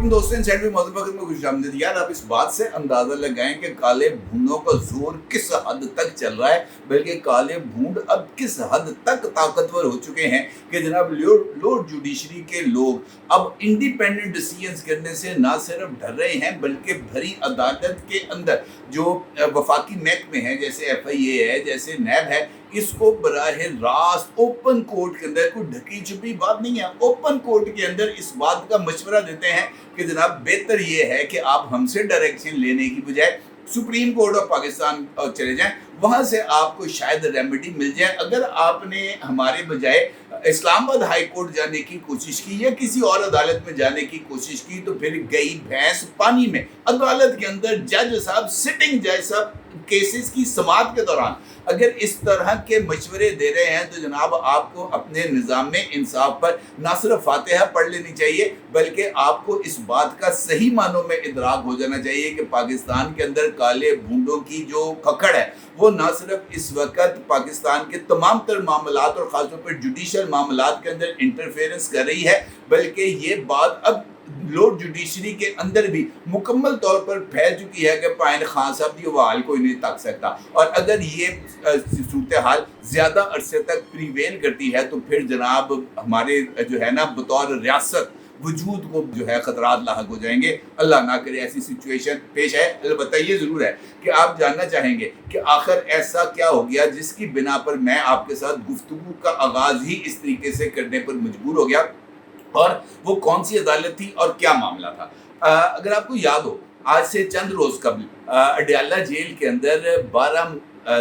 वालेकुम दोस्तों, इनसाइड में मौजूद वक्त में खुशामदीद। यार आप इस बात से अंदाजा लगाएं कि काले भूनों का जोर किस हद तक चल रहा है, बल्कि काले भूंड अब किस हद तक ताकतवर हो चुके हैं कि जनाब लोअर जुडिशरी के लोग अब इंडिपेंडेंट डिसीजंस करने से ना सिर्फ डर रहे हैं, बल्कि भरी अदालत के अंदर जो वफाकी महकमे हैं, जैसे FIA है, जैसे नैब है, इसको बराह रास्त ओपन कोर्ट के अंदर, कोई ढकी छुपी बात नहीं है, ओपन कोर्ट के अंदर इस बात का मशवरा देते हैं कि जनाब बेहतर ये है कि आप हमसे डायरेक्शन लेने की बजाय सुप्रीम कोर्ट ऑफ पाकिस्तान चले जाएं, वहां से आपको शायद रेमेडी मिल जाए। अगर आपने हमारे बजाय इस्लामाबाद हाई कोर्ट जाने की कोशिश की या किसी और अदालत में जाने की कोशिश की तो फिर गई भैंस पानी में। अदालत के अंदर जज साहब, सिटिंग जज साहब केसेस की समाअत के दौरान अगर इस तरह के मशवरे दे रहे हैं तो जनाब आपको अपने निज़ाम में इंसाफ पर ना सिर्फ फातिहा पढ़ लेनी चाहिए, बल्कि आपको इस बात का सही मानों में इदराक हो जाना चाहिए कि पाकिस्तान के अंदर काले भूंडों की जो ककड़ है वो ना सिर्फ इस वक्त पाकिस्तान के तमाम तर मामलात और ख़ासतौर पर जुडिशल मामलात के अंदर इंटरफेरेंस कर रही है, बल्कि ये बात अब लोअर जुडिशरी के अंदर भी मुकम्मल तौर पर फैल चुकी है कि पाइन खान साहब की वाल कोई नहीं तक सकता। और अगर ये सूरत हाल ज़्यादा अरसे तक प्रीवेल करती है तो फिर जनाब हमारे जो है ना बतौर रियासत वजूद को जो है खतरात लाहक हो जाएंगे। अल्लाह ना करे ऐसी सिचुएशन पेश है। अलबत्ता ये ज़रूर है कि आप जानना चाहेंगे कि आखिर ऐसा क्या हो गया जिसकी बिना पर मैं आपके साथ गुफ्तगू का आगाज़ ही इस तरीके से करने पर मजबूर हो गया, और वो कौन सी अदालत थी और क्या मामला था। अगर आपको याद हो, आज से चंद रोज़ कबल अडयाला जेल के अंदर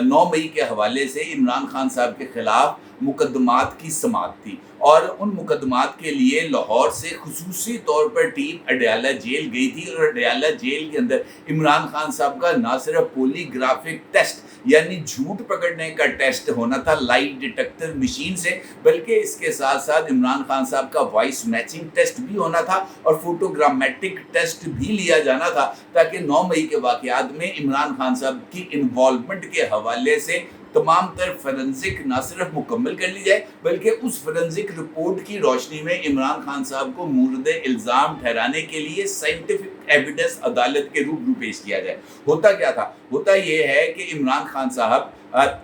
9 मई के हवाले से इमरान खान साहब के खिलाफ मुकदमात की समाअत थी, और उन मुकदमात के लिए लाहौर से खुसूसी तौर पर टीम अडयाला जेल गई थी। और अडयाला जेल के अंदर इमरान खान साहब का ना सिर्फ पॉलीग्राफिक टेस्ट यानी झूठ पकड़ने का टेस्ट होना था लाइट डिटेक्टर मशीन से, बल्कि इसके साथ साथ इमरान खान साहब का वॉइस मैचिंग टेस्ट भी होना था और फोटोग्रामेटिक टेस्ट भी लिया जाना था, ताकि 9 मई के वाक़यात में इमरान खान साहब की इन्वॉल्वमेंट के हवाले से तमाम तर फोरेंसिक ना सिर्फ मुकम्मल कर ली जाए, बल्कि उस फोरेंसिक रिपोर्ट की रोशनी में इमरान खान साहब को मुर्द इल्ज़ाम ठहराने के लिए साइंटिफिक एविडेंस अदालत के रूबरू पेश किया जाए। होता क्या था? होता ये है कि इमरान खान साहब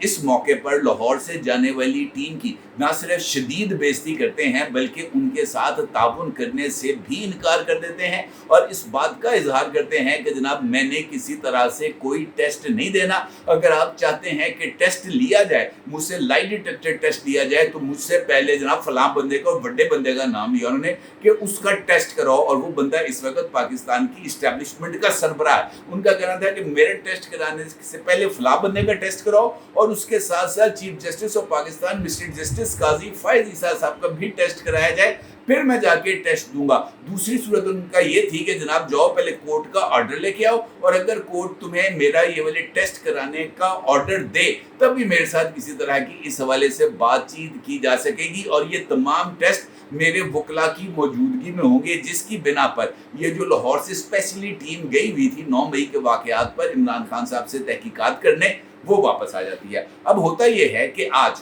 इस मौके पर लाहौर से जाने वाली टीम की ना सिर्फ शदीद बेइज्जती करते हैं, बल्कि उनके साथ ताउन करने से भी इनकार कर देते हैं और इस बात का इजहार करते हैं कि जनाब मैंने किसी तरह से कोई टेस्ट नहीं देना। अगर आप चाहते हैं कि टेस्ट लिया जाए, मुझसे लाइट डिटेक्टर टेस्ट लिया जाए, तो मुझसे पहले जनाब फलां बंदे का, बड़े बंदे का नाम लिया उन्होंने कि उसका टेस्ट कराओ, और वो बंदा इस वक्त पाकिस्तान की इस्टेब्लिशमेंट का सरबराह है। उनका कहना था कि मेरे टेस्ट कराने से पहले फलां बंदे का टेस्ट कराओ, और उसके साथ साथ chief justice of Pakistan mister justice Qazi Faez Isa साहब का भी टेस्ट कराया जाए, फिर मैं जाके टेस्ट दूंगा। दूसरी सूरत उनका ये थी कि जनाब जाओ पहले कोर्ट का ऑर्डर लेके आओ, और अगर कोर्ट तुम्हें मेरा ये वाले टेस्ट कराने का ऑर्डर दे तब भी मेरे साथ किसी तरह की इस हवाले से बातचीत की जा सकेगी, और ये तमाम टेस्ट मेरे वकला की मौजूदगी में होंगे, जिसकी बिना पर ये जो लाहौर से स्पेशली टीम गई हुई थी 9 मई के वाक़यात पर इमरान खान साहब से तहकीकात करने, वो वापस आ जाती है। अब होता ये है कि आज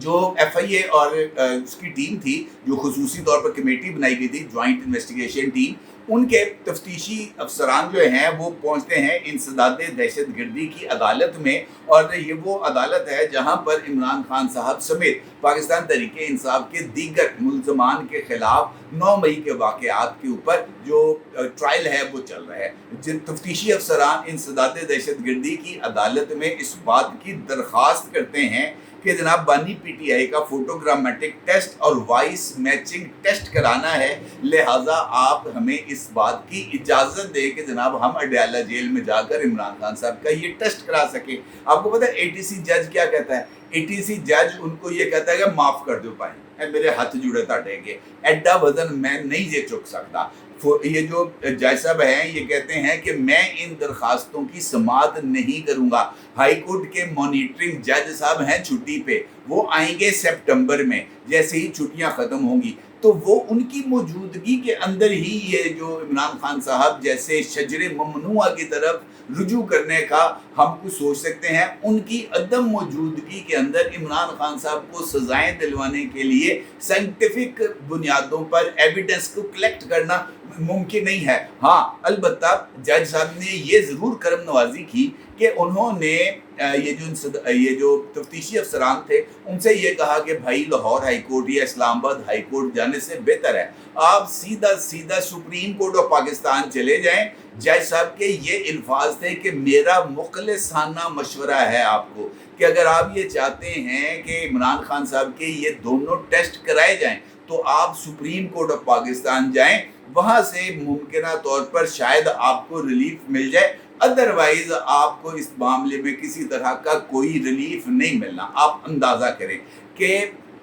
जो FIA और उसकी टीम थी, जो खुसूसी तौर पर कमेटी बनाई गई थी, जॉइंट इन्वेस्टिगेशन टीम, उनके तफ्तीशी अफसरान जो हैं वो पहुंचते हैं इंसदाद दहशत गर्दी की अदालत में, और ये वो अदालत है जहां पर इमरान खान साहब समेत पाकिस्तान तहरीक इंसाफ के दीगर मुल्ज़मान के खिलाफ 9 मई के वाक़यात के ऊपर जो ट्रायल है वो चल रहा है। जिन तफ्तीशी अफसरान इंसदाद दहशत गर्दी की अदालत में इस बात की दरख्वास्त करते हैं कि जनाब बानी PTI का फोटोग्रामेटिक टेस्ट और वॉइस मैचिंग टेस्ट कराना है, लिहाजा आप हमें इस बात की इजाज़त दें कि जनाब हम अडयाला जेल में जाकर इमरान खान साहब का ये टेस्ट करा सकें। आपको पता है ATC जज क्या कहता है? ATC जज उनको ये कहता है कि माफ़ कर दो भाई, मेरे हाथ जुड़े ताटेंगे, एड्डा वजन मैं नहीं ये चुक सकता। ये जो जज साहब हैं ये कहते हैं कि मैं इन दरखास्तों की समाअत नहीं करूँगा। हाई कोर्ट के मॉनिटरिंग जज साहब हैं छुट्टी पे, वो आएंगे सितंबर में, जैसे ही छुट्टियां खत्म होंगी तो वो उनकी मौजूदगी के अंदर ही ये जो इमरान खान साहब जैसे शजरे ममनुआ की तरफ रुजू करने का हम कुछ सोच सकते हैं। उनकी अदम मौजूदगी के अंदर इमरान खान साहब को सजाएं दिलवाने के लिए साइंटिफिक बुनियादों पर एविडेंस को कलेक्ट करना मुमकिन नहीं है। हाँ, अलबत्ता जज साहब ने ये ज़रूर करम नवाजी की कि उन्होंने ये जो तफ्तीशी अफसरान थे उनसे ये कहा कि भाई लाहौर हाई कोर्ट या इस्लामाबाद हाई कोर्ट जाने से बेहतर है आप सीधा सीधा सुप्रीम कोर्ट ऑफ पाकिस्तान चले जाएं। जज साहब के ये अल्फाज थे कि मेरा मुखलिसाना मशवरा है आपको कि अगर आप ये चाहते हैं कि इमरान खान साहब के ये दोनों टेस्ट कराए जाएं तो आप सुप्रीम कोर्ट ऑफ पाकिस्तान जाएं, वहाँ से मुमकिना तौर पर शायद आपको रिलीफ मिल जाए, अदरवाइज आपको इस मामले में किसी तरह का कोई रिलीफ नहीं मिलना। आप अंदाज़ा करें कि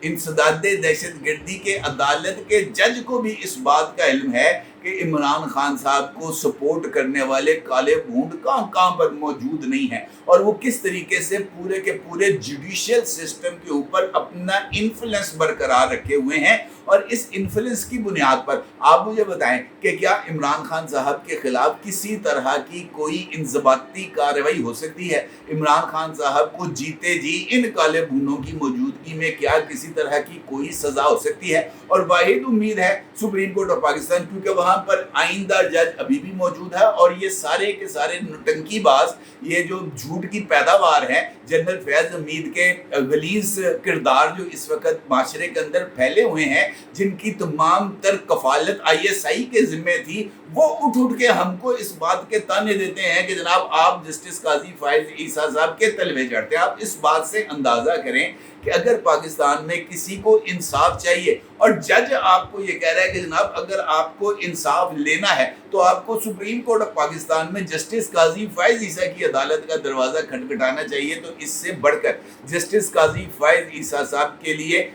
इंसदाद दहशत गर्दी के अदालत के जज को भी इस बात का इल्म है कि इमरान खान साहब को सपोर्ट करने वाले काले भूंड कहाँ कहाँ पर मौजूद नहीं है और वो किस तरीके से पूरे के पूरे जुडिशियल सिस्टम के ऊपर अपना इन्फ्लुएंस बरकरार रखे हुए हैं। और इस इन्फ्लुएंस की बुनियाद पर आप मुझे बताएं कि क्या इमरान खान साहब के खिलाफ किसी तरह की कोई इंजबाती कार्रवाई हो सकती है? इमरान खान साहब को जीते जी इन काले भूनों की मौजूदगी में क्या किसी तरह की कोई सजा हो सकती है? और वाहिद उम्मीद है सुप्रीम कोर्ट ऑफ पाकिस्तान, क्योंकि वहाँ पर आइंदा जज अभी भी मौजूद है और ये सारे के सारे नौटंकीबाज, ये जो झूठ की पैदावार है, जनरल फैज हमीद के गलीज किरदार जो इस वक्त माशरे के अंदर फैले हुए हैं, जिनकी तमाम तर कफालत ISI के जिम्मे थी, वो उठ उठ के हमको इस बात के ताने देते हैं कि जनाब आप जस्टिस काजी फायज ईसा साहब के तलवे चढ़ते हैं। आप इस बात से अंदाज़ा करें कि अगर पाकिस्तान में किसी को इंसाफ चाहिए और जज आपको ये कह रहा है कि जनाब अगर आपको इंसाफ लेना है तो आपको सुप्रीम कोर्ट ऑफ पाकिस्तान में जस्टिस काजी फायज ईसा की अदालत का दरवाज़ा खटखटाना चाहिए, तो इससे बढ़कर जस्टिस काजी फायज ईसा साहब के लिए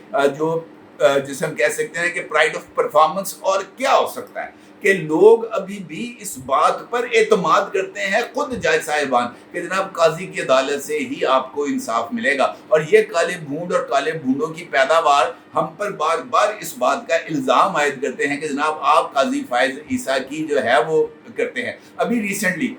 जिसे हम कह सकते हैं कि प्राइड ऑफ परफॉर्मेंस और क्या हो सकता है कि लोग अभी भी इस बात पर एतमाद करते हैं, खुद जज साहिबान, कि जनाब काजी की अदालत से ही आपको इंसाफ मिलेगा। और ये काले भूंड और काले भूंडों की पैदावार हम पर बार बार इस बात का इल्ज़ाम आयद करते हैं कि जनाब आप काजी फायज ईसा की जो है वो करते हैं। अभी रिसेंटली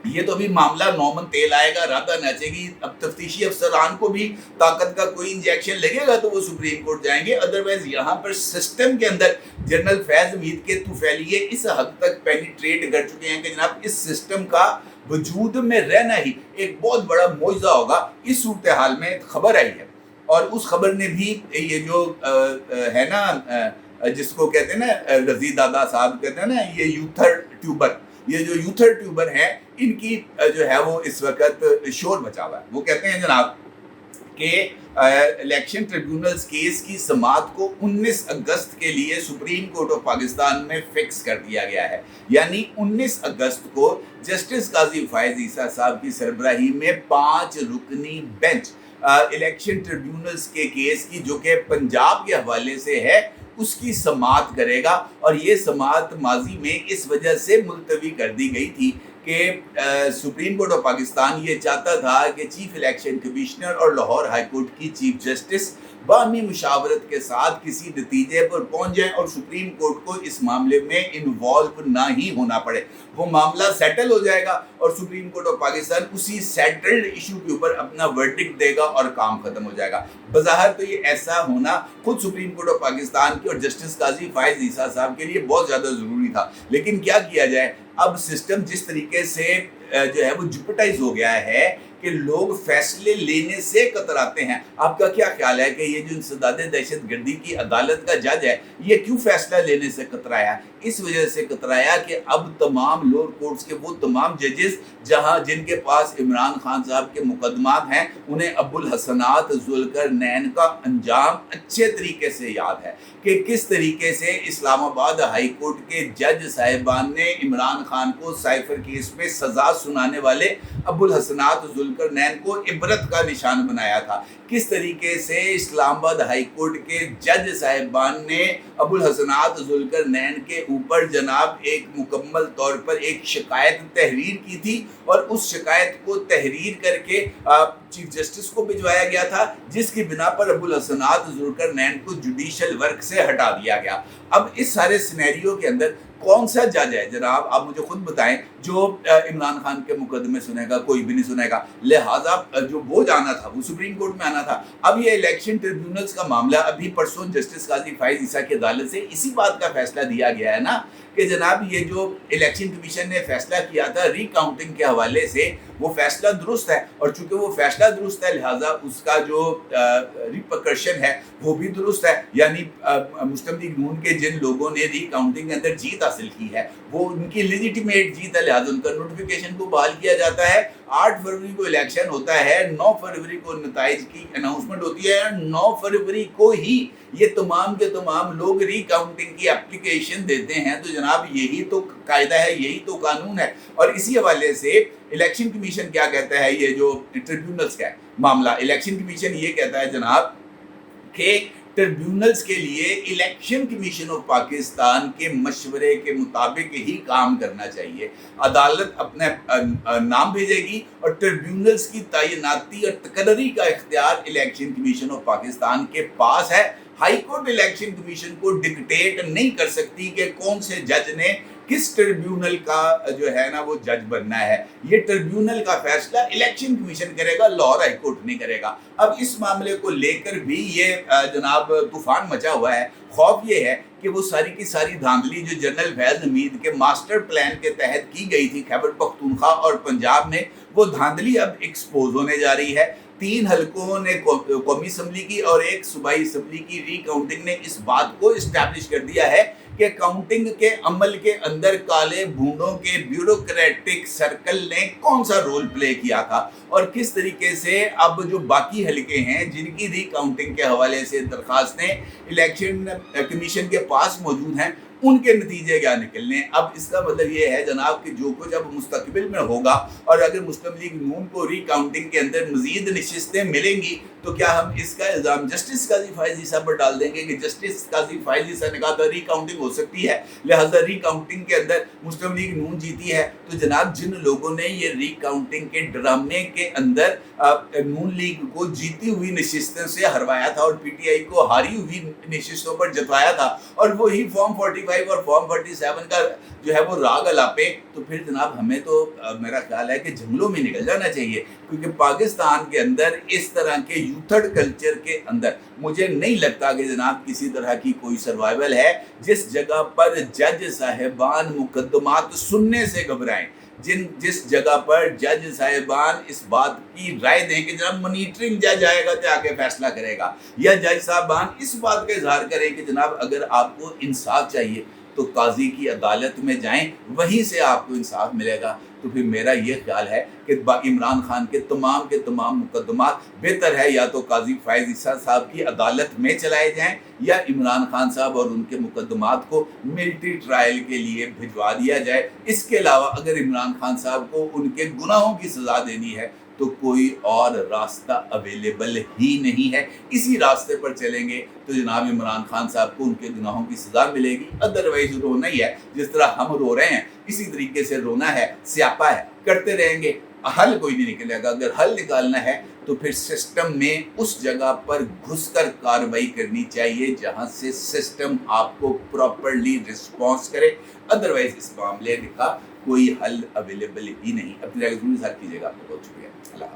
ये तो भी मामला नौमन तेल आएगा, राधा नाचेगी। अब तफ्तीशी अफसरान को भी ताकत का कोई इंजेक्शन लगेगा तो वो सुप्रीम कोर्ट जाएंगे, अदरवाइज यहाँ पर सिस्टम के अंदर जनरल फैज हमीद के तुफैलिये इस हद तक पेनिट्रेट कर चुके हैं कि जनाब इस सिस्टम का वजूद में रहना ही एक बहुत बड़ा मोइज़ा होगा। इस सूरत हाल में खबर आई है और उस खबर ने भी ये जो है ना जिसको कहते हैं ना रजी दादा साहब कहते हैं ना, ये यूथर ट्यूबर हैं, इनकी जो है वो इस वक्त शोर मचा हुआ है। वो कहते हैं जनाब कि इलेक्शन ट्रिब्यूनल्स केस की समाअत को 19 अगस्त के लिए सुप्रीम कोर्ट ऑफ पाकिस्तान में फिक्स कर दिया गया है। यानी 19 अगस्त को जस्टिस काजी फायज ईसा साहब की सरबराही में 5 रुकनी बेंच इलेक्शन ट्रिब्यूनल्स के केस की, जो कि पंजाब के हवाले से है, उसकी समाअत करेगा। और ये समाअत माजी में इस वजह से मुलतवी कर दी गई थी कि सुप्रीम कोर्ट ऑफ पाकिस्तान ये चाहता था कि चीफ इलेक्शन कमिश्नर और लाहौर हाई कोर्ट की चीफ जस्टिस बाहमी मुशावरत के साथ किसी नतीजे पर पहुंच जाएं और सुप्रीम कोर्ट को इस मामले में इन्वॉल्व ना ही होना पड़े। वो मामला सेटल हो जाएगा और सुप्रीम कोर्ट ऑफ पाकिस्तान उसी सेटल्ड इशू के ऊपर अपना वर्डिक्ट देगा और काम खत्म हो जाएगा। बज़ाहिर तो ये ऐसा होना खुद सुप्रीम कोर्ट ऑफ पाकिस्तान की और जस्टिस काजी फायज ईसा साहब के लिए बहुत ज़्यादा ज़रूरी था, लेकिन क्या किया जाए, अब सिस्टम जिस तरीके से जो है वो जुपिटाइज हो गया है कि लोग फैसले लेने से कतराते हैं। आपका क्या ख्याल है कि ये जो इंसदाद दहशत गर्दी की अदालत का जज है, ये क्यों फैसला लेने से कतराया? इस वजह से कतराया कि अब तमाम लोअर कोर्ट्स के वो तमाम जजेस जिनके पास इमरान खान साहब के मुकदमात हैं, उन्हें अबुल हसनात जुल्करनैन का अंजाम अच्छे तरीके से याद है कि किस तरीके से इस्लामाबाद हाई कोर्ट के जज साहिबान ने इमरान खान को साइफर केस में सज़ा सुनाने वाले अबुल हसनात जुल्कर नैन को इबरत का निशान बनाया था। किस तरीके से इस्लामाबाद हाई कोर्ट के जज साहिबान ने अबुल हसनात जुल्कर नैन के ऊपर जनाब एक मुकम्मल तौर पर एक शिकायत तहरीर की थी और उस शिकायत को तहरीर करके चीफ जस्टिस को भिजवाया गया था, जिसकी बिना पर अबुल हसनात जुल्कर नैन को जुडिशल वर्क से हटा दिया गया। अब इस सारे सिनेरियो के अंदर कौन सा जज है जनाब, आप मुझे खुद बताएं, जो इमरान खान के मुकदमे सुनेगा? कोई भी नहीं सुनेगा। लिहाजा जो वो जाना था वो सुप्रीम कोर्ट में आना था। अब ये इलेक्शन ट्रिब्यूनल्स का मामला, अभी परसों जस्टिस काजी फाइज ईसा की अदालत से इसी बात का फैसला दिया गया है ना कि जनाब ये जो इलेक्शन कमीशन ने फैसला किया था रिकाउंटिंग के हवाले से, वो फैसला दुरुस्त है और चूंकि वो फैसला दुरुस्त है लिहाजा उसका जो रिपरकशन है वो भी दुरुस्त है। यानी मुस्लिम लीग नून के जिन लोगों ने रिकाउंटिंग के अंदर जीत हासिल की है वो उनकी लेजिटिमेट जीत है, लिहाजा उनका नोटिफिकेशन को बहाल किया जाता है। 8 फरवरी को इलेक्शन होता है, 9 फरवरी को नताइज की अनाउंसमेंट होती है, 9 फरवरी को ही ये तमाम के तमाम लोग रिकाउंटिंग की एप्लीकेशन देते हैं। तो जनाब यही तो कायदा है, यही तो कानून है। और इसी हवाले से इलेक्शन कमीशन क्या कहता है, ये जो ट्रिब्यूनल्स का मामला, इलेक्शन कमीशन ये कहता है जनाब कि ट्रिब्यूनल्स के लिए इलेक्शन कमीशन ऑफ पाकिस्तान के मशवरे के मुताबिक ही काम करना चाहिए। अदालत अपने नाम भेजेगी और ट्रिब्यूनल्स की तैनाती और तकर्री का इख्तियार इलेक्शन कमीशन ऑफ पाकिस्तान के पास है। हाई कोर्ट इलेक्शन कमीशन को डिक्टेट नहीं कर सकती कि कौन से जज ने किस ट्रिब्यूनल का जो है ना वो जज बनना है। ये ट्रिब्यूनल का फैसला इलेक्शन कमीशन करेगा, लाहौर हाई कोर्ट नहीं करेगा। अब इस मामले को लेकर भी ये जनाब तूफान मचा हुआ है। खौफ ये है कि वो सारी की सारी धांधली जो जनरल फैज हमीद के मास्टर प्लान के तहत की गई थी खैबर पख्तूनख्वा और पंजाब में, वो धांधली अब एक्सपोज होने जा रही है। 3 हलकों ने कौमी असम्बली की और एक सूबाई असम्बली की रिकाउंटिंग ने इस बात को इस्टेब्लिश कर दिया है कि काउंटिंग के अमल के अंदर काले भूंडों के ब्यूरोक्रेटिक सर्कल ने कौन सा रोल प्ले किया था और किस तरीके से अब जो बाकी हलके हैं जिनकी रिकाउंटिंग के हवाले से दरखास्तें इलेक्शन कमीशन के पास मौजूद हैं, उनके नतीजे क्या निकलने। अब इसका मतलब ये है जनाब कि जो कुछ अब मुस्तकबिल में होगा और अगर मुस्लिम लीग नून को रिकाउंटिंग के अंदर मजीद नशिस्तें मिलेंगी तो क्या हम इसका इल्ज़ाम जस्टिस काजी फाइज ईसा पर डाल देंगे कि जस्टिस काजी फाइज ईसा ने कहा था रिकाउंटिंग हो सकती है, लिहाजा रिकाउंटिंग के अंदर मुस्लिम लीग नून जीती है। तो जनाब जिन लोगों ने ये रिकाउंटिंग के ड्रामे के अंदर नून लीग को जीती हुई नशिस्तों से हरवाया था और पीटीआई को हारी हुई नशिस्तों पर जतवाया था और वही फॉर्म 45 और फॉर्म 47 का जो है वो राग अलापे, तो फिर जनाब हमें तो मेरा ख्याल है कि जंगलों में निकल जाना चाहिए। क्योंकि पाकिस्तान के अंदर इस तरह के यूथर्ड कल्चर के अंदर मुझे नहीं लगता कि जनाब किसी तरह की कोई सर्वाइवल है जिस जगह पर जज साहिबान मुकदमात सुनने से घबराएं, जिस जगह पर जज साहिबान इस बात की राय दें कि जनाब मॉनिटरिंग जज आएगा तो आके फैसला करेगा, या जज साहिबान इस बात का इजहार करें कि जनाब अगर आपको इंसाफ चाहिए तो काजी की अदालत में जाएं, वहीं से आपको इंसाफ मिलेगा। तो फिर मेरा ये ख्याल है कि इमरान खान के तमाम मुकदमात बेहतर है या तो काजी फाइज ईसा साहब की अदालत में चलाए जाएं या इमरान खान साहब और उनके मुकदमात को मिलिट्री ट्रायल के लिए भिजवा दिया जाए। इसके अलावा अगर इमरान खान साहब को उनके गुनाहों की सज़ा देनी है तो कोई और रास्ता अवेलेबल ही नहीं है। इसी रास्ते पर चलेंगे तो जनाब इमरान खान साहब को उनके गुनाहों की सज़ा मिलेगी। अदरवाइज रोना ही है, जिस तरह हम रो रहे हैं इसी तरीके से रोना है, स्यापा है, करते रहेंगे, हल कोई नहीं निकलेगा। अगर हल निकालना है तो फिर सिस्टम में उस जगह पर घुसकर कार्रवाई करनी चाहिए जहां से सिस्टम आपको प्रॉपरली रिस्पॉन्स करे। अदरवाइज इस मामले का कोई हल अवेलेबल ही नहीं। अपनी राय ज़रूर कीजिएगा। आपको बहुत शुक्रिया। अल्लाह।